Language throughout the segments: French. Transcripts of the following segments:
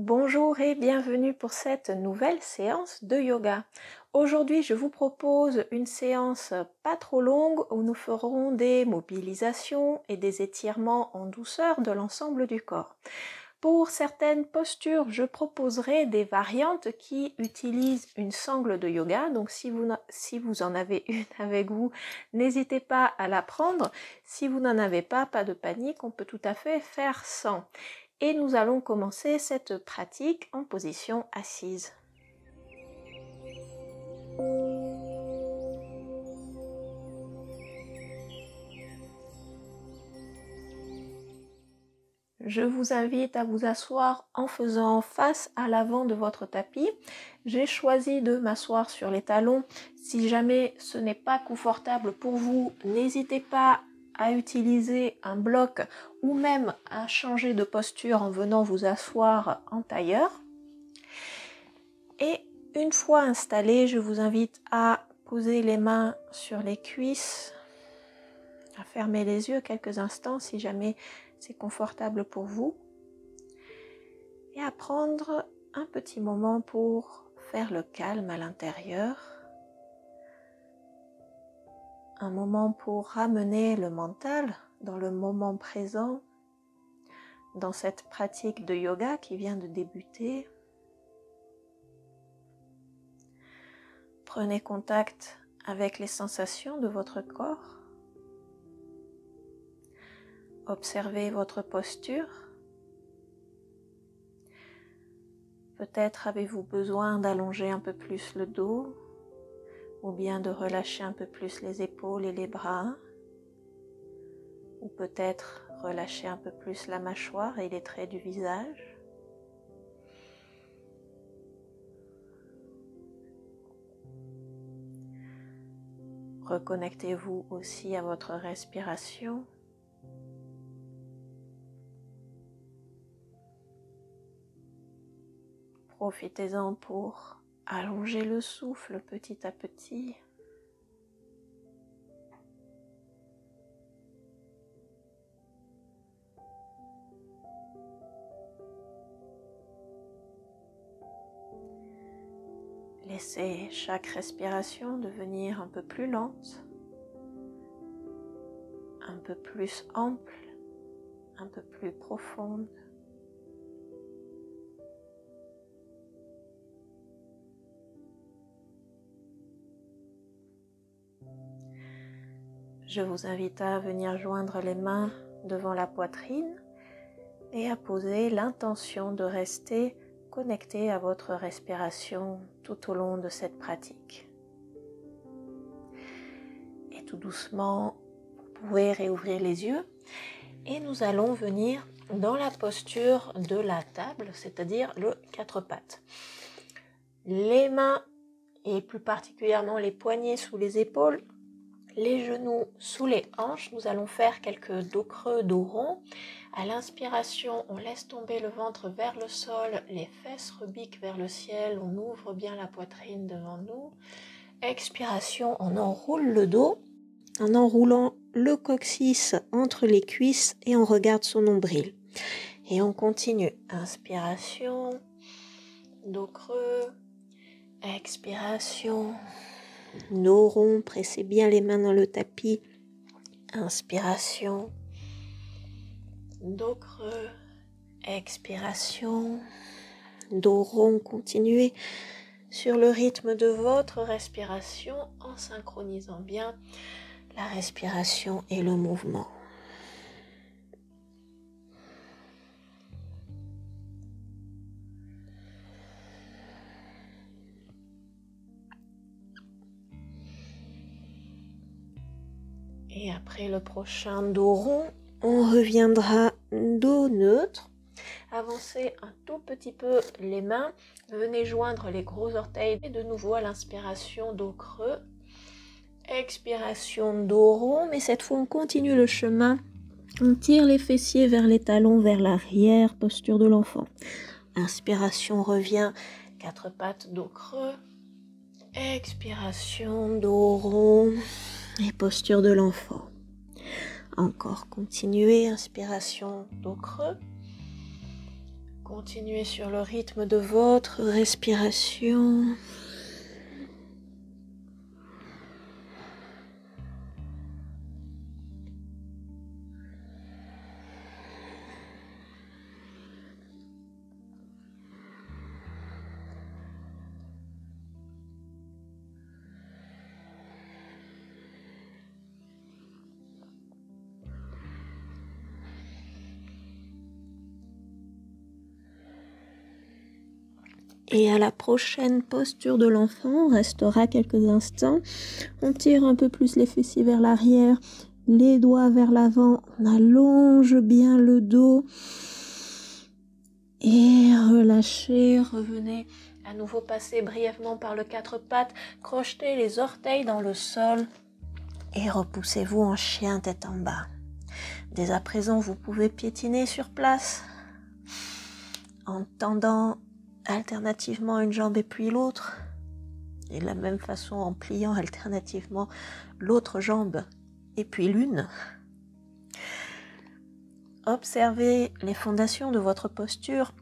Bonjour et bienvenue pour cette nouvelle séance de yoga. Aujourd'hui, je vous propose une séance pas trop longue où nous ferons des mobilisations et des étirements en douceur de l'ensemble du corps. Pour certaines postures, je proposerai des variantes qui utilisent une sangle de yoga. Donc si vous en avez une avec vous, n'hésitez pas à la prendre. Si vous n'en avez pas de panique, on peut tout à fait faire sans. Et nous allons commencer cette pratique en position assise. Je vous invite à vous asseoir en faisant face à l'avant de votre tapis. J'ai choisi de m'asseoir sur les talons. Si jamais ce n'est pas confortable pour vous, n'hésitez pas à utiliser un bloc ou même à changer de posture en venant vous asseoir en tailleur. Et une fois installé, je vous invite à poser les mains sur les cuisses, à fermer les yeux quelques instants si jamais c'est confortable pour vous, et à prendre un petit moment pour faire le calme à l'intérieur, un moment pour ramener le mental dans le moment présent, dans cette pratique de yoga qui vient de débuter. Prenez contact avec les sensations de votre corps. Observez votre posture. Peut-être avez-vous besoin d'allonger un peu plus le dos ou bien de relâcher un peu plus les épaules et les bras, ou peut-être relâcher un peu plus la mâchoire et les traits du visage. Reconnectez-vous aussi à votre respiration. Profitez-en pour allonger le souffle petit à petit. Laissez chaque respiration devenir un peu plus lente, un peu plus ample, un peu plus profonde. Je vous invite à venir joindre les mains devant la poitrine et à poser l'intention de rester connecté à votre respiration tout au long de cette pratique. Et tout doucement, vous pouvez réouvrir les yeux et nous allons venir dans la posture de la table, c'est-à-dire le quatre pattes. Les mains et plus particulièrement les poignets sous les épaules, les genoux sous les hanches. Nous allons faire quelques dos creux, dos rond. À l'inspiration, on laisse tomber le ventre vers le sol, les fesses rebiquent vers le ciel, on ouvre bien la poitrine devant nous. Expiration, on enroule le dos en enroulant le coccyx entre les cuisses et on regarde son nombril. Et on continue. Inspiration, dos creux, expiration, dos rond, pressez bien les mains dans le tapis. Inspiration, dos creux, expiration, dos rond, continuez sur le rythme de votre respiration en synchronisant bien la respiration et le mouvement. Et après le prochain dos rond, on reviendra dos neutre. Avancez un tout petit peu les mains, venez joindre les gros orteils et de nouveau à l'inspiration dos creux. Expiration dos rond, mais cette fois on continue le chemin. On tire les fessiers vers les talons, vers l'arrière, posture de l'enfant. Inspiration revient, quatre pattes, dos creux. Expiration, dos rond et posture de l'enfant. Encore continuez, inspiration, dos creux. Continuez sur le rythme de votre respiration. Et à la prochaine posture de l'enfant, on restera quelques instants. On tire un peu plus les fessiers vers l'arrière, les doigts vers l'avant. On allonge bien le dos. Et relâchez, revenez à nouveau passer brièvement par le quatre pattes. Crochetez les orteils dans le sol et repoussez-vous en chien tête en bas. Dès à présent, vous pouvez piétiner sur place en tendant alternativement une jambe et puis l'autre, et de la même façon en pliant alternativement l'autre jambe et puis l'une. Observez les fondations de votre posture,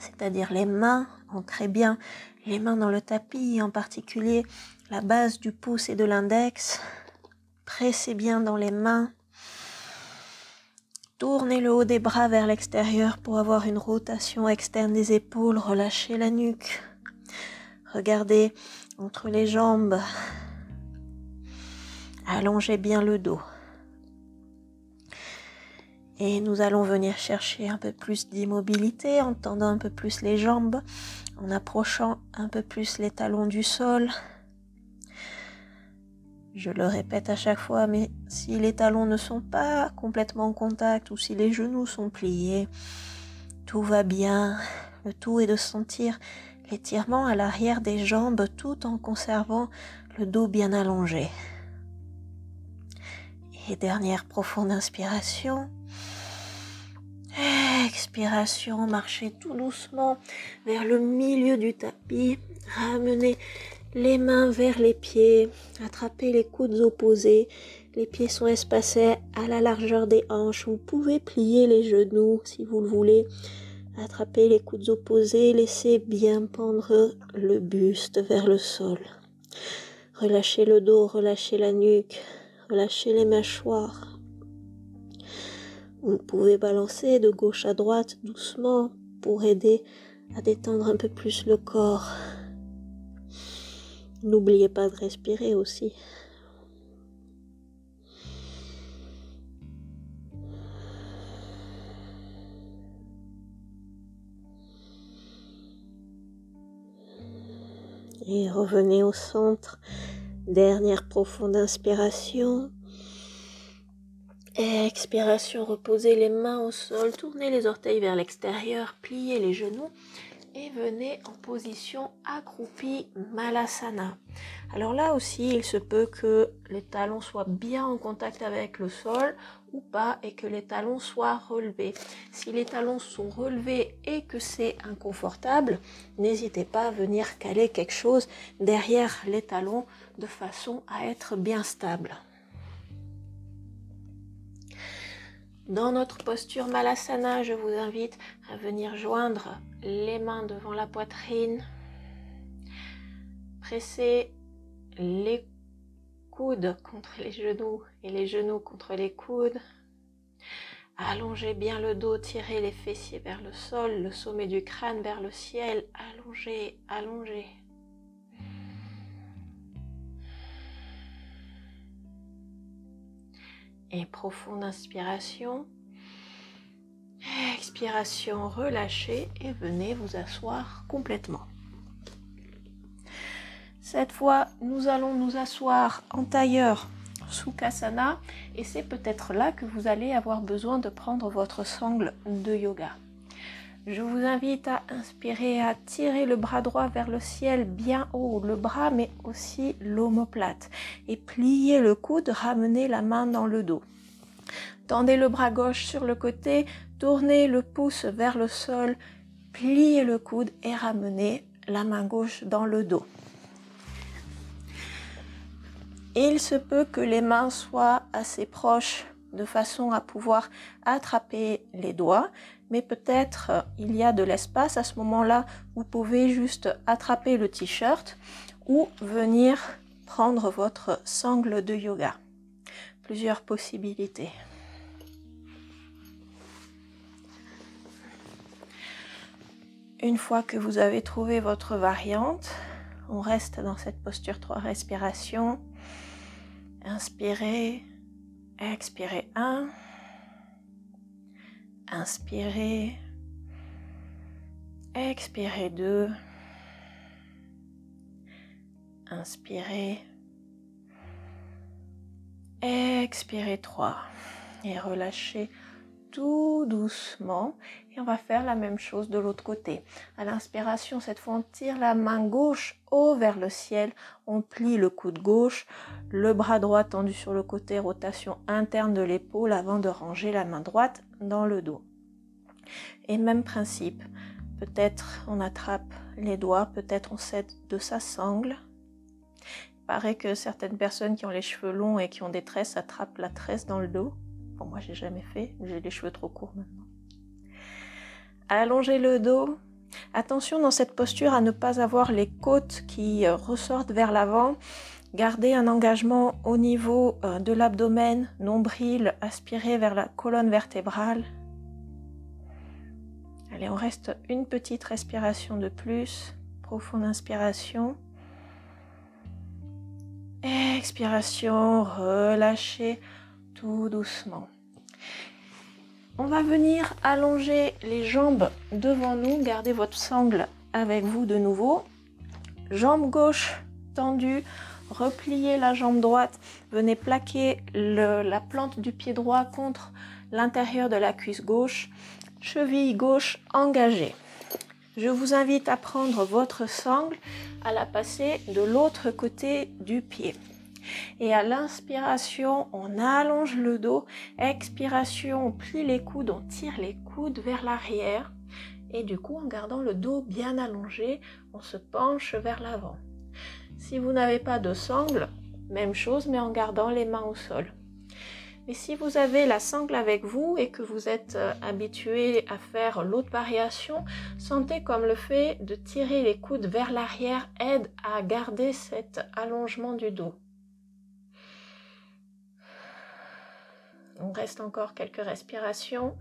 c'est-à-dire les mains. Ancrez bien les mains dans le tapis, en particulier la base du pouce et de l'index. Pressez bien dans les mains. Tournez le haut des bras vers l'extérieur pour avoir une rotation externe des épaules. Relâchez la nuque. Regardez entre les jambes. Allongez bien le dos. Et nous allons venir chercher un peu plus d'immobilité en tendant un peu plus les jambes, en approchant un peu plus les talons du sol. Je le répète à chaque fois, mais si les talons ne sont pas complètement en contact ou si les genoux sont pliés, tout va bien. Le tout est de sentir l'étirement à l'arrière des jambes tout en conservant le dos bien allongé. Et dernière profonde inspiration. Expiration, marchez tout doucement vers le milieu du tapis. Ramenez les mains vers les pieds, attrapez les coudes opposés, les pieds sont espacés à la largeur des hanches. Vous pouvez plier les genoux si vous le voulez. Attrapez les coudes opposés, laissez bien pendre le buste vers le sol. Relâchez le dos, relâchez la nuque, relâchez les mâchoires. Vous pouvez balancer de gauche à droite doucement pour aider à détendre un peu plus le corps. N'oubliez pas de respirer aussi. Et revenez au centre. Dernière profonde inspiration. Expiration, reposez les mains au sol, tournez les orteils vers l'extérieur, pliez les genoux et venez en position accroupie Malasana. Alors là aussi, il se peut que les talons soient bien en contact avec le sol ou pas et que les talons soient relevés. Si les talons sont relevés et que c'est inconfortable, n'hésitez pas à venir caler quelque chose derrière les talons de façon à être bien stable. Dans notre posture Malasana, je vous invite à venir joindre les mains devant la poitrine. Pressez les coudes contre les genoux et les genoux contre les coudes. Allongez bien le dos, tirez les fessiers vers le sol, le sommet du crâne vers le ciel. Allongez, allongez. Et profonde inspiration. Expiration, relâchez et venez vous asseoir complètement. Cette fois, nous allons nous asseoir en tailleur Sukhasana et c'est peut-être là que vous allez avoir besoin de prendre votre sangle de yoga. Je vous invite à inspirer, à tirer le bras droit vers le ciel bien haut, le bras mais aussi l'omoplate et plier le coude, ramener la main dans le dos. Tendez le bras gauche sur le côté, tournez le pouce vers le sol, pliez le coude et ramenez la main gauche dans le dos. Il se peut que les mains soient assez proches de façon à pouvoir attraper les doigts. mais peut-être il y a de l'espace. À ce moment-là, vous pouvez juste attraper le t-shirt ou venir prendre votre sangle de yoga. Plusieurs possibilités. Une fois que vous avez trouvé votre variante, on reste dans cette posture 3 respirations. Inspirez, expirez 1. Inspirez, expirez 2. Inspirez, expirez 3. Et relâchez tout doucement. Et on va faire la même chose de l'autre côté. À l'inspiration, cette fois, on tire la main gauche haut vers le ciel. On plie le coude gauche, le bras droit tendu sur le côté, rotation interne de l'épaule avant de ranger la main droite dans le dos. Et même principe. Peut-être on attrape les doigts, peut-être on s'aide de sa sangle. Il paraît que certaines personnes qui ont les cheveux longs et qui ont des tresses attrapent la tresse dans le dos. Bon, moi, j'ai jamais fait, j'ai les cheveux trop courts maintenant. Allongez le dos. Attention dans cette posture à ne pas avoir les côtes qui ressortent vers l'avant. Gardez un engagement au niveau de l'abdomen, nombril, aspirez vers la colonne vertébrale. Allez, on reste une petite respiration de plus. Profonde inspiration. Expiration, relâchez tout doucement. On va venir allonger les jambes devant nous. Gardez votre sangle avec vous de nouveau. Jambe gauche tendue. Repliez la jambe droite. Venez plaquer la plante du pied droit contre l'intérieur de la cuisse gauche. Cheville gauche engagée. Je vous invite à prendre votre sangle, à la passer de l'autre côté du pied. Et à l'inspiration, on allonge le dos. Expiration, on plie les coudes, on tire les coudes vers l'arrière. Et du coup, en gardant le dos bien allongé, on se penche vers l'avant. Si vous n'avez pas de sangle, même chose, mais en gardant les mains au sol. Mais si vous avez la sangle avec vous et que vous êtes habitué à faire l'autre variation, sentez comme le fait de tirer les coudes vers l'arrière aide à garder cet allongement du dos. On reste encore quelques respirations.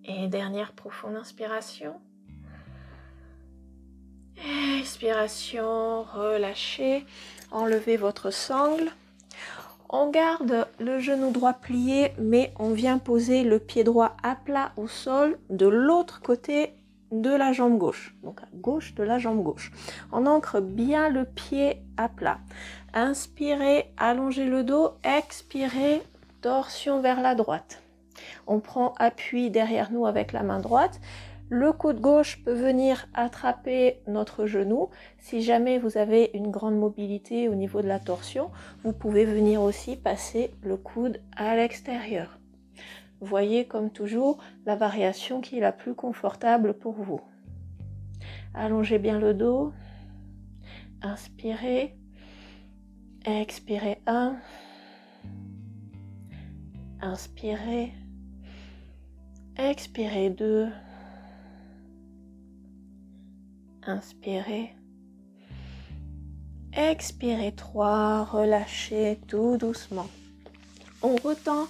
Et dernière profonde inspiration. Expiration, relâchez, enlevez votre sangle. On garde le genou droit plié, mais on vient poser le pied droit à plat au sol de l'autre côté de la jambe gauche, donc à gauche de la jambe gauche. On ancre bien le pied à plat. Inspirez, allongez le dos, expirez, torsion vers la droite. On prend appui derrière nous avec la main droite. Le coude gauche peut venir attraper notre genou. Si jamais vous avez une grande mobilité au niveau de la torsion, vous pouvez venir aussi passer le coude à l'extérieur. Voyez comme toujours la variation qui est la plus confortable pour vous. Allongez bien le dos. Inspirez. Expirez 1. Inspirez. Expirez 2. Inspirez. Expirez 3. Relâchez tout doucement. On retend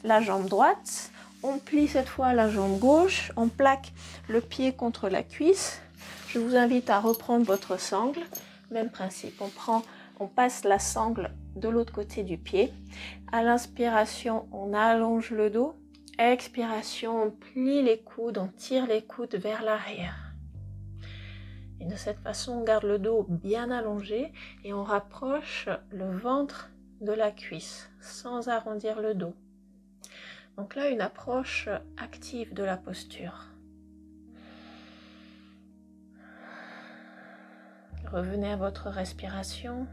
la jambe droite. On plie cette fois la jambe gauche. On plaque le pied contre la cuisse. Je vous invite à reprendre votre sangle. Même principe. On passe la sangle de l'autre côté du pied. À l'inspiration, on allonge le dos. Expiration, on plie les coudes. On tire les coudes vers l'arrière. Et de cette façon, on garde le dos bien allongé et on rapproche le ventre de la cuisse sans arrondir le dos. Donc là, une approche active de la posture. Revenez à votre respiration.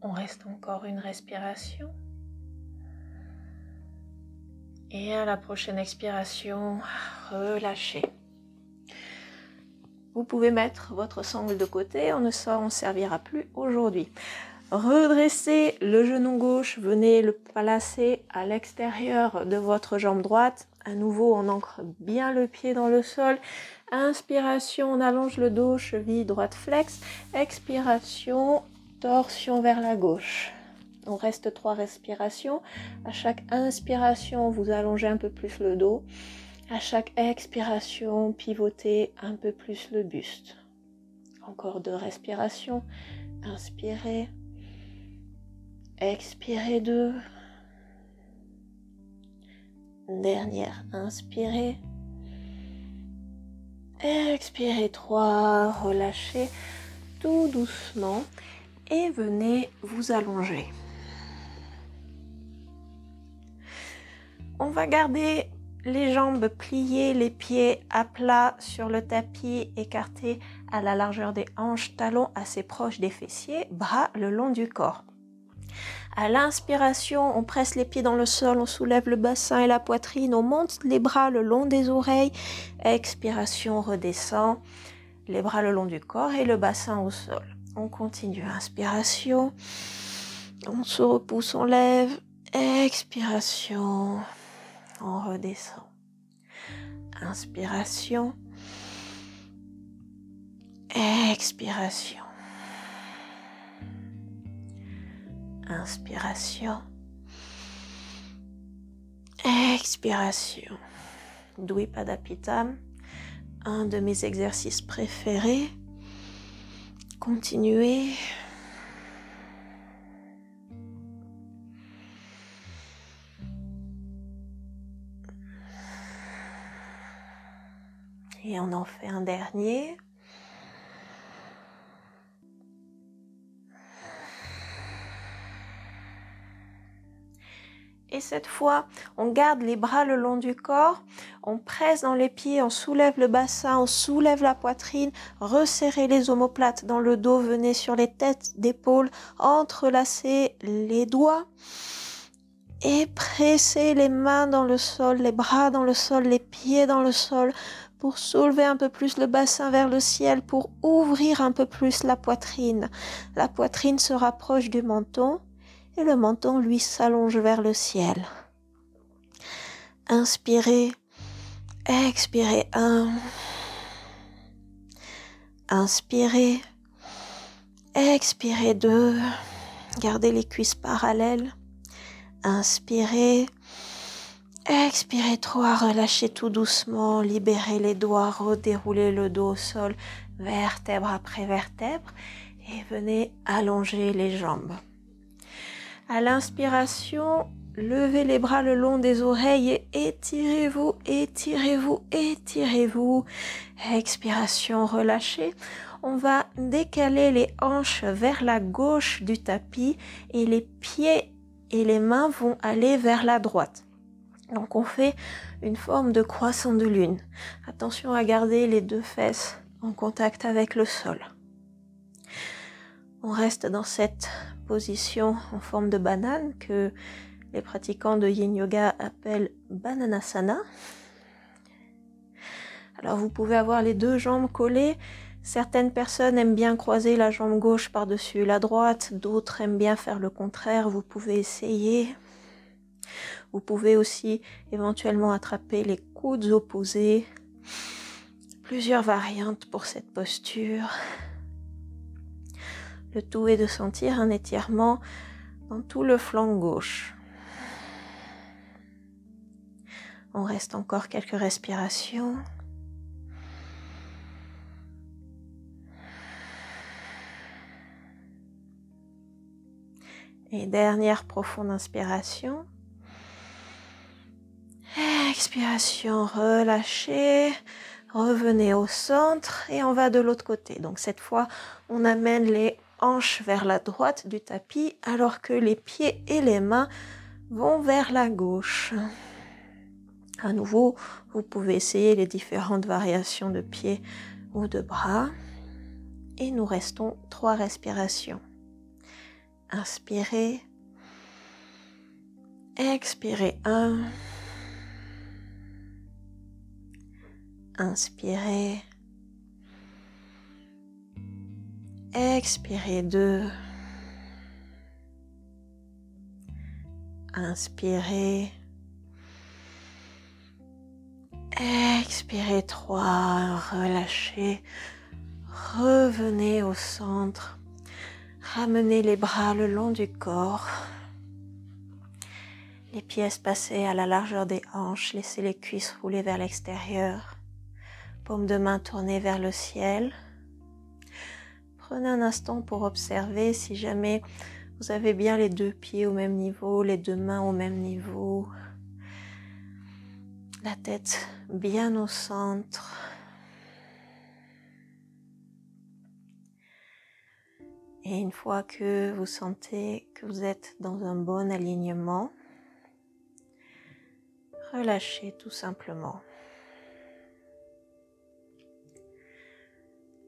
On reste encore une respiration. Et à la prochaine expiration, relâchez. Vous pouvez mettre votre sangle de côté, on ne s'en servira plus aujourd'hui. Redressez le genou gauche, venez le placer à l'extérieur de votre jambe droite. À nouveau, on ancre bien le pied dans le sol. Inspiration, on allonge le dos, cheville droite flex. Expiration, torsion vers la gauche. On reste 3 respirations. À chaque inspiration, vous allongez un peu plus le dos. À chaque expiration, pivotez un peu plus le buste. Encore 2 respirations. Inspirez. Expirez 2. Dernière, inspirez. Expirez 3. Relâchez tout doucement et venez vous allonger. On va garder les jambes pliées, les pieds à plat sur le tapis, écartés à la largeur des hanches, talons assez proches des fessiers, bras le long du corps. À l'inspiration, on presse les pieds dans le sol, on soulève le bassin et la poitrine, on monte les bras le long des oreilles. Expiration, on redescend, les bras le long du corps et le bassin au sol. On continue, inspiration, on se repousse, on lève, expiration, on redescend. Inspiration, expiration. Inspiration, expiration. Dvipadapittam, un de mes exercices préférés. Continuez. Et on en fait un dernier. Et cette fois, on garde les bras le long du corps, on presse dans les pieds, on soulève le bassin, on soulève la poitrine, resserrez les omoplates dans le dos, venez sur les têtes d'épaules, entrelacez les doigts et pressez les mains dans le sol, les bras dans le sol, les pieds dans le sol pour soulever un peu plus le bassin vers le ciel, pour ouvrir un peu plus la poitrine. La poitrine se rapproche du menton. Et le menton, lui, s'allonge vers le ciel. Inspirez, expirez 1. Inspirez, expirez 2. Gardez les cuisses parallèles. Inspirez, expirez 3. Relâchez tout doucement, libérez les doigts, redéroulez le dos au sol, vertèbre après vertèbre. Et venez allonger les jambes. À l'inspiration, levez les bras le long des oreilles et étirez-vous, étirez-vous, étirez-vous. Expiration, relâchez. On va décaler les hanches vers la gauche du tapis et les pieds et les mains vont aller vers la droite. Donc on fait une forme de croissant de lune. Attention à garder les 2 fesses en contact avec le sol. On reste dans cette position en forme de banane que les pratiquants de Yin Yoga appellent Bananasana. Alors vous pouvez avoir les 2 jambes collées. Certaines personnes aiment bien croiser la jambe gauche par-dessus la droite, d'autres aiment bien faire le contraire. Vous pouvez essayer. Vous pouvez aussi éventuellement attraper les coudes opposés. Plusieurs variantes pour cette posture. Le tout est de sentir un étirement dans tout le flanc gauche. On reste encore quelques respirations. Et dernière profonde inspiration. Expiration, relâchez. Revenez au centre et on va de l'autre côté. Donc cette fois, on amène les hanches vers la droite du tapis alors que les pieds et les mains vont vers la gauche. À nouveau, vous pouvez essayer les différentes variations de pieds ou de bras. Et nous restons 3 respirations. Inspirez. Expirez 1. Inspirez. Expirez 2. Inspirez. Expirez 3. Relâchez. Revenez au centre. Ramenez les bras le long du corps. Les pieds espacés à la largeur des hanches. Laissez les cuisses rouler vers l'extérieur. Paume de main tournée vers le ciel. Prenez un instant pour observer si jamais vous avez bien les 2 pieds au même niveau, les 2 mains au même niveau. La tête bien au centre. Et une fois que vous sentez que vous êtes dans un bon alignement, relâchez tout simplement.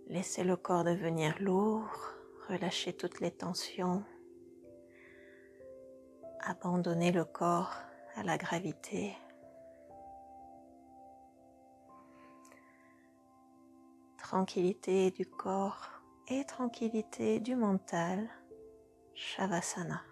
Laissez le corps devenir lourd, relâchez toutes les tensions. Abandonnez le corps à la gravité. Tranquillité du corps et tranquillité du mental. Shavasana.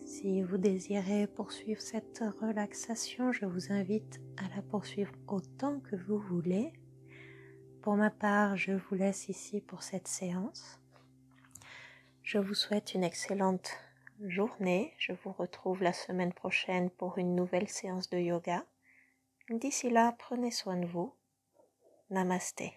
Si vous désirez poursuivre cette relaxation, je vous invite à la poursuivre autant que vous voulez. Pour ma part, je vous laisse ici pour cette séance. Je vous souhaite une excellente journée. Je vous retrouve la semaine prochaine pour une nouvelle séance de yoga. D'ici là, prenez soin de vous. Namasté.